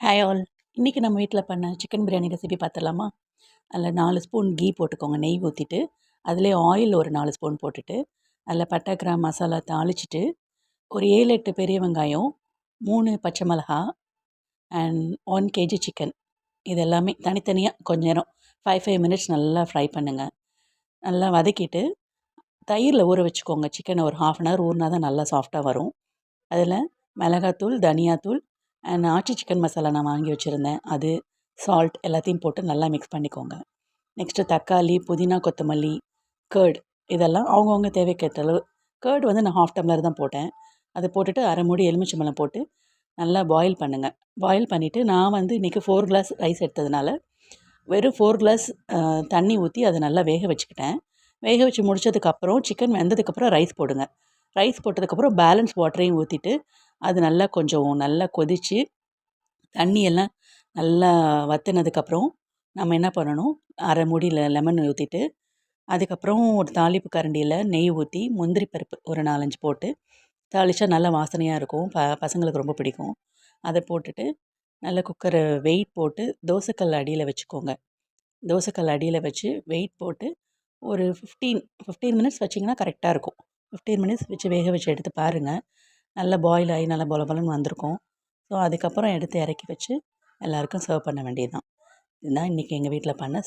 Hi all. இன்றைக்கி நம்ம வீட்டில் பண்ண சிக்கன் பிரியாணி ரெசிபி பார்த்துடலாமா? அதில் 4 ஸ்பூன் கீ போட்டுக்கோங்க. நெய் ஊற்றிட்டு அதிலே ஆயில் ஒரு 4 ஸ்பூன் போட்டுட்டு அதில் பட்டை கிராம்பு மசாலா தாளிச்சிட்டு ஒரு 7-8 பெரிய வெங்காயம், 3 பச்சை மிளகா அண்ட் 1 கேஜி சிக்கன் இது எல்லாமே தனித்தனியாக கொஞ்ச நேரம் 5 மினிட்ஸ் நல்லா ஃப்ரை பண்ணுங்கள். நல்லா வதக்கிட்டு தயிரில் ஊற வச்சுக்கோங்க. சிக்கனை ஒரு 1/2 அன் ஹவர் ஊறினா தான் நல்லா சாஃப்டாக வரும். அதில் மிளகாத்தூள், தனியாத்தூள் அண்ட் ஆச்சி சிக்கன் மசாலா நான் வாங்கி வச்சுருந்தேன், அது சால்ட் எல்லாத்தையும் போட்டு நல்லா மிக்ஸ் பண்ணிக்கோங்க. நெக்ஸ்ட்டு தக்காளி, புதினா, கொத்தமல்லி, கர்ட் இதெல்லாம் அவங்கவுங்க தேவைக்கேற்ற அளவு. கர்ட் வந்து நான் 1/2 டம்ளர் தான் போட்டேன். அதை போட்டுட்டு அரை மூடி எலுமிச்சம்பழம் போட்டு நல்லா பாயில் பண்ணுங்கள். பாயில் பண்ணிவிட்டு நான் வந்து இன்றைக்கி 4 கிளாஸ் ரைஸ் எடுத்ததுனால வெறும் 4 கிளாஸ் தண்ணி ஊற்றி அதை நல்லா வேக வச்சுக்கிட்டேன். வேக வச்சு முடித்ததுக்கப்புறம் சிக்கன் வெந்ததுக்கப்புறம் ரைஸ் போடுங்க. ரைஸ் போட்டதுக்கப்புறம் பேலன்ஸ் வாட்டரையும் ஊற்றிட்டு அது நல்லா கொஞ்சம் நல்லா கொதித்து தண்ணியெல்லாம் நல்லா வற்றினதுக்கப்புறம் நம்ம என்ன பண்ணணும், அரை மூடியில் லெமன் ஊற்றிட்டு அதுக்கப்புறம் ஒரு தாளிப்பு கரண்டியில் நெய் ஊற்றி முந்திரி பருப்பு ஒரு 4-5 போட்டு தாளித்தா நல்லா வாசனையாக இருக்கும். பசங்களுக்கு ரொம்ப பிடிக்கும். அதை போட்டுட்டு நல்லா குக்கரை வெயிட் போட்டு தோசைக்கல் அடியில் வச்சுக்கோங்க. தோசைக்கல் அடியில் வச்சு வெயிட் போட்டு ஒரு 15 மினிட்ஸ் வச்சிங்கன்னா கரெக்டாக இருக்கும். 15 மினிட்ஸ் வச்சு வேக வச்சு எடுத்து பாருங்கள். நல்லா பாயில் ஆகி நல்லா பொல பொலன்னு வந்திருக்கும். ஸோ அதுக்கப்புறம் எடுத்து இறக்கி வச்சு எல்லாேருக்கும் சர்வ் பண்ண வேண்டியது தான். இதுதான் இன்றைக்கி எங்கள் வீட்டில் பண்ண